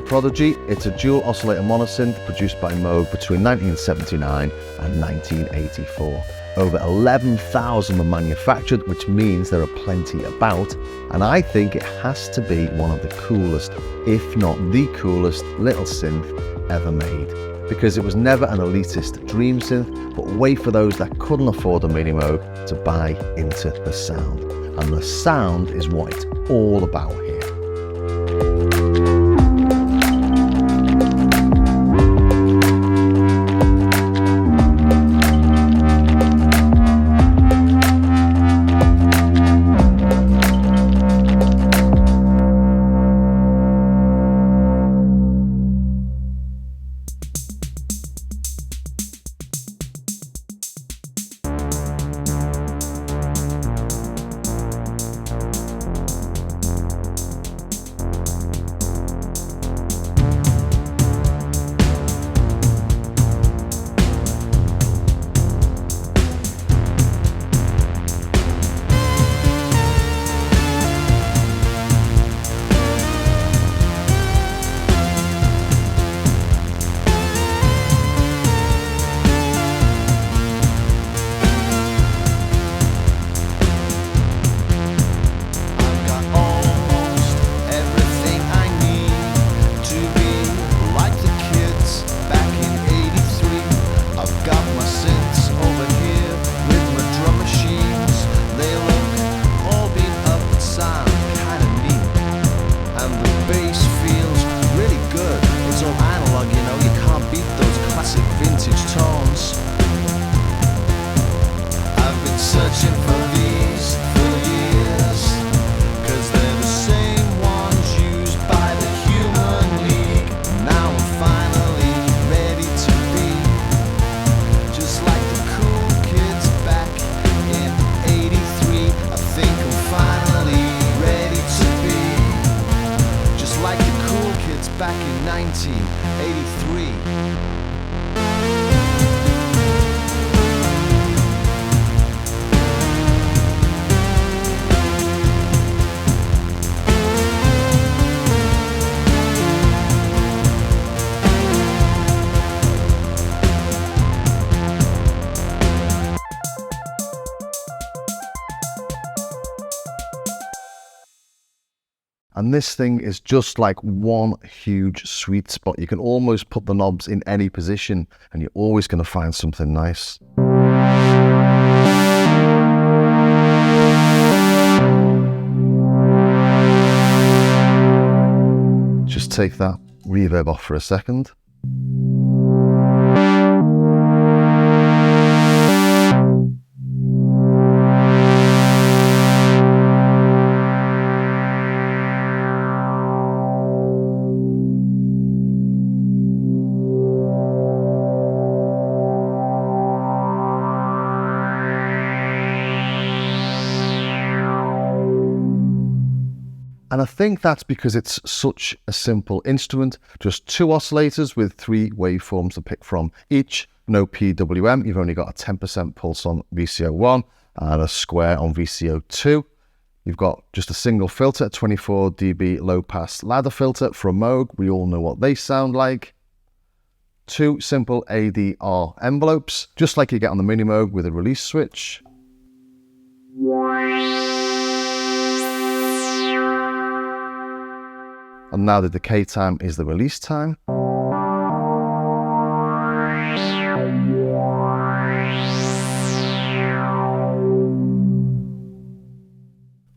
Prodigy. It's a dual oscillator monosynth produced by Moog between 1979 and 1984. Over 11,000 were manufactured, which means there are plenty about, and I think it has to be one of the coolest, if not the coolest, little synth ever made. Because it was never an elitist dream synth, but a way for those that couldn't afford a mini Moog to buy into the sound. And the sound is what it's all about here. Back in 1983. And this thing is just like one huge sweet spot. You can almost put the knobs in any position and you're always going to find something nice. Just take that reverb off for a second. And I think that's because it's such a simple instrument, just two oscillators with three waveforms to pick from each, no PWM, you've only got a 10% pulse on VCO1 and a square on VCO2. You've got just a single filter, 24 dB low pass ladder filter from Moog, we all know what they sound like. Two simple ADR envelopes, just like you get on the Mini Moog with a release switch. And now the decay time is the release time.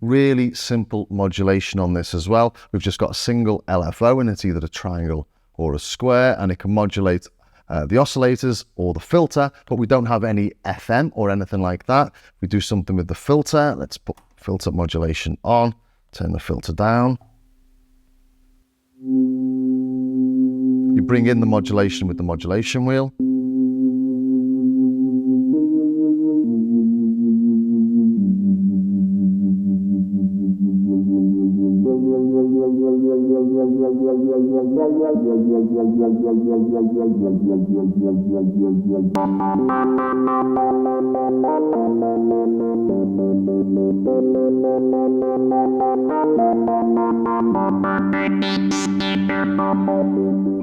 Really simple modulation on this as well. We've just got a single LFO and it's either a triangle or a square, and it can modulate the oscillators or the filter, but we don't have any FM or anything like that. We do something with the filter. Let's put filter modulation on, turn the filter down. You bring in the modulation with the modulation wheel.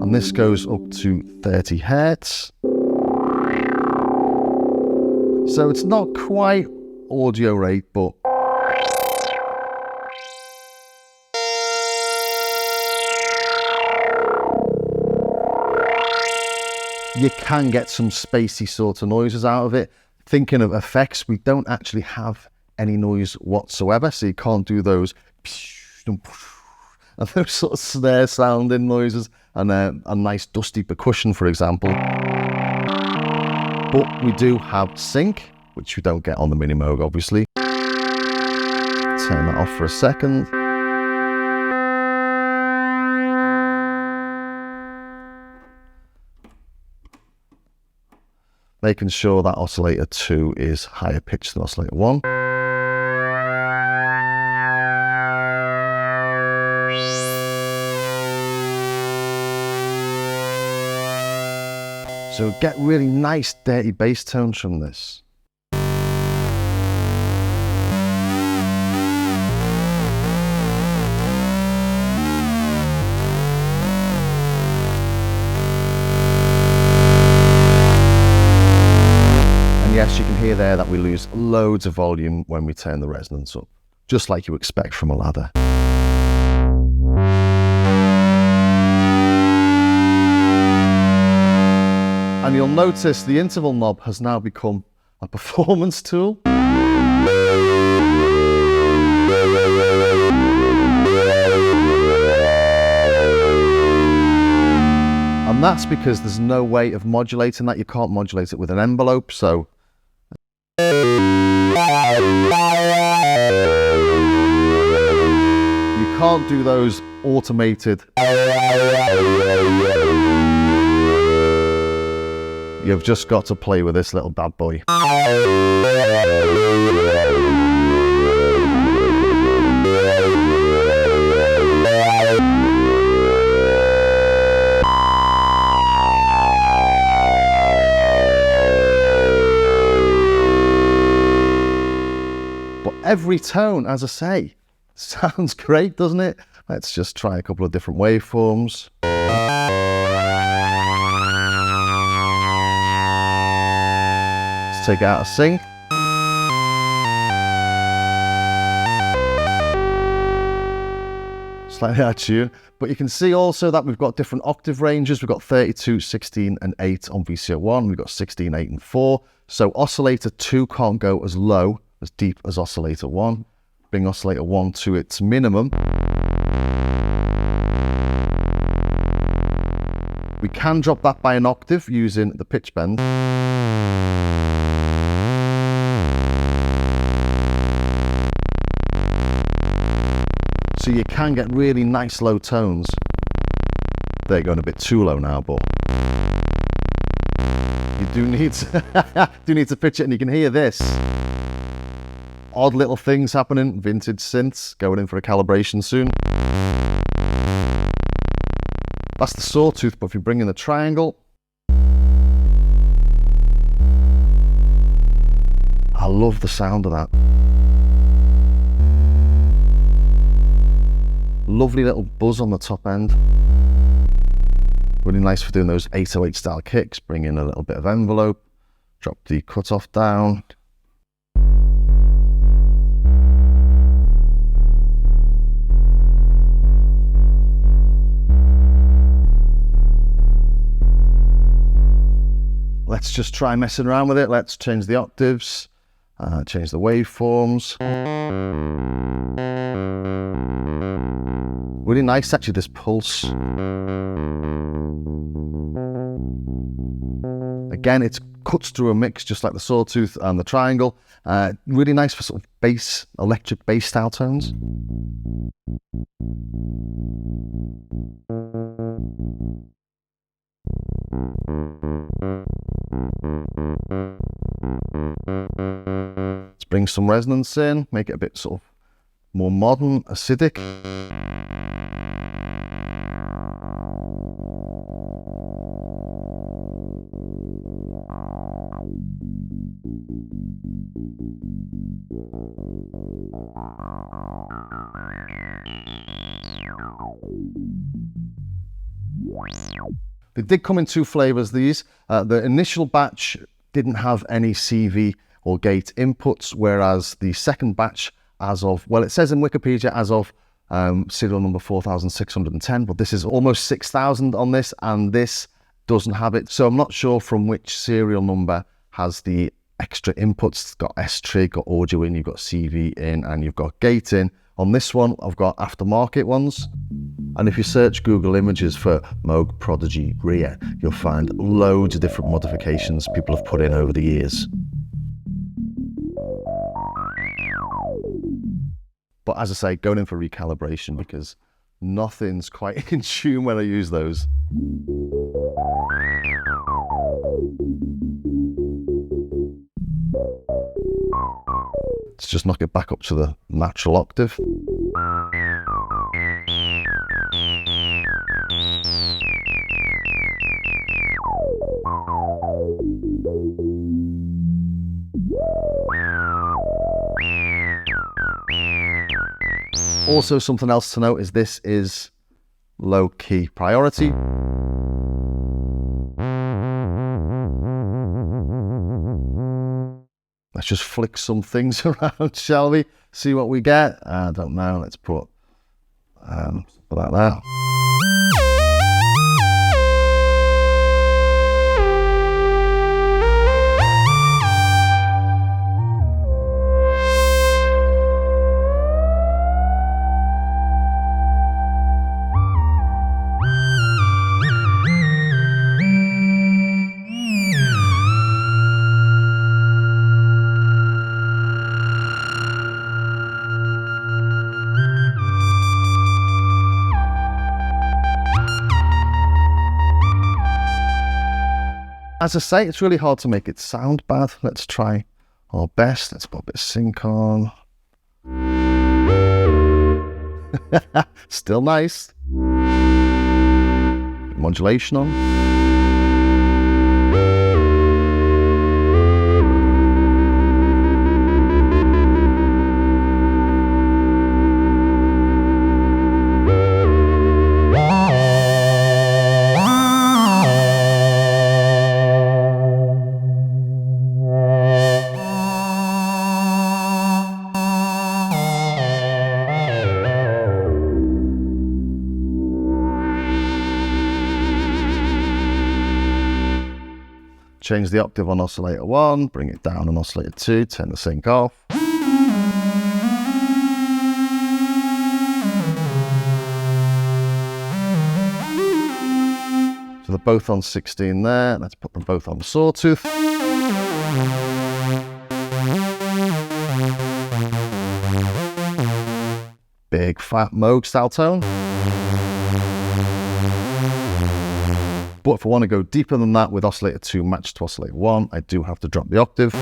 And this goes up to 30 Hertz. So it's not quite audio rate, but you can get some spacey sort of noises out of it. Thinking of effects, we don't actually have any noise whatsoever, so you can't do those and those sort of snare sounding noises and a nice dusty percussion, for example. But we do have sync, which we don't get on the Mini Moog, obviously. Turn that off for a second. Making sure that Oscillator 2 is higher pitched than Oscillator 1. So get really nice dirty bass tones from this. And yes, you can hear there that we lose loads of volume when we turn the resonance up, just like you expect from a ladder. And you'll notice the interval knob has now become a performance tool. And that's because there's no way of modulating that. You can't modulate it with an envelope, so you can't do those automated. You've just got to play with this little bad boy. But every tone, as I say, sounds great, doesn't it? Let's just try a couple of different waveforms. Take out a sync. Slightly out of tune, but you can see also that we've got different octave ranges. We've got 32, 16 and 8 on VCO1. We've got 16, 8 and 4. So Oscillator 2 can't go as low, as deep as Oscillator 1. Bring Oscillator 1 to its minimum. We can drop that by an octave using the pitch bend. So you can get really nice low tones. They're going a bit too low now, but you do need to pitch it, and you can hear this. Odd little things happening, vintage synths, going in for a calibration soon. That's the sawtooth, but if you bring in the triangle, I love the sound of that. Lovely little buzz on the top end. Really nice for doing those 808 style kicks. Bring in a little bit of envelope. Drop the cutoff down. Let's just try messing around with it. Let's change the octaves, change the waveforms. Really nice actually, this pulse. Again, it cuts through a mix just like the sawtooth and the triangle. Really nice for sort of bass, electric bass style tones. Let's bring some resonance in, make it a bit sort of more modern, acidic. They did come in two flavors, these. The initial batch didn't have any CV or gate inputs, whereas the second batch, as of, well, it says in Wikipedia as of serial number 4610, but this is almost 6,000 on this, and this doesn't have it. So I'm not sure from which serial number has the extra inputs. It's got S-Trig, got audio in, you've got CV in, and you've got gate in. On this one, I've got aftermarket ones. And if you search Google Images for Moog Prodigy rear, you'll find loads of different modifications people have put in over the years. But as I say, going in for recalibration because nothing's quite in tune when I use those. Let's just knock it back up to the natural octave. Also, something else to note is this is low key priority. Let's just flick some things around, shall we? See what we get. I don't know. Let's put like that. As I say, it's really hard to make it sound bad. Let's try our best. Let's put a bit of sync on. Still nice. Modulation on. Change the octave on oscillator 1, bring it down on oscillator 2, turn the sync off. So they're both on 16 there. Let's put them both on the sawtooth. Big fat Moog style tone. But if I want to go deeper than that with oscillator 2 matched to oscillator 1, I do have to drop the octave.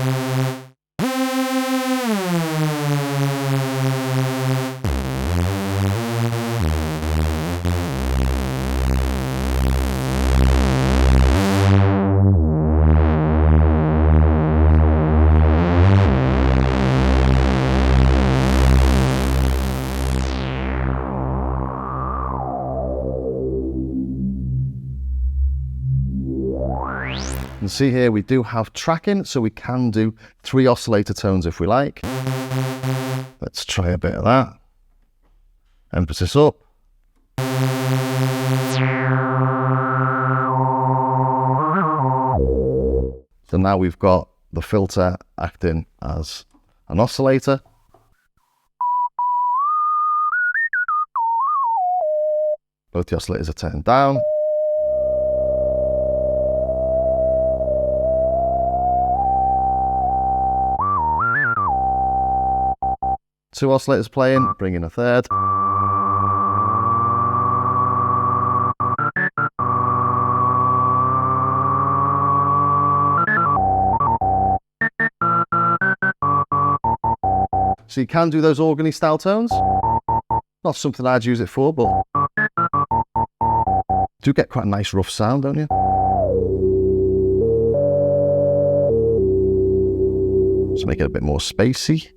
And see here, we do have tracking, so we can do 3 oscillator tones if we like. Let's try a bit of that. Emphasis up. So now we've got the filter acting as an oscillator. Both the oscillators are turned down. Two oscillators playing, bring in a third. So you can do those organy style tones. Not something I'd use it for, but do get quite a nice rough sound, don't you? So to make it a bit more spacey.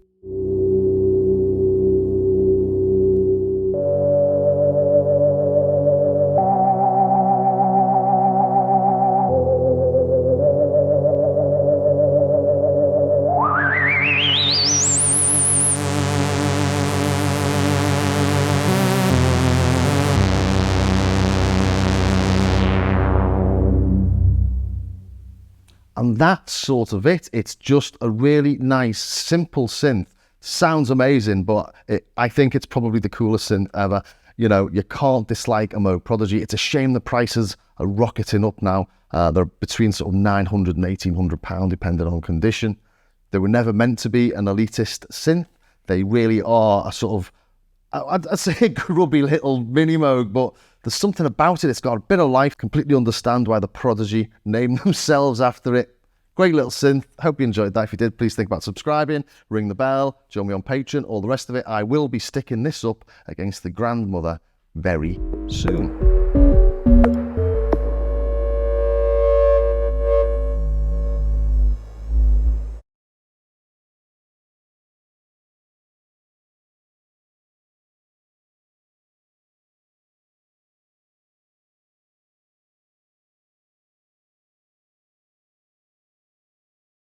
And that's sort of it. It's just a really nice, simple synth. Sounds amazing, but I think it's probably the coolest synth ever. You know, you can't dislike a Moog Prodigy. It's a shame the prices are rocketing up now. They're between sort of £900 and £1,800, depending on condition. They were never meant to be an elitist synth. They really are a sort of, I'd say a grubby little mini Moog, but there's something about it. It's got a bit of life. Completely understand why the Prodigy named themselves after it. Great little synth. Hope you enjoyed that. If you did, please think about subscribing, ring the bell, join me on Patreon, all the rest of it. I will be sticking this up against the grandmother very soon.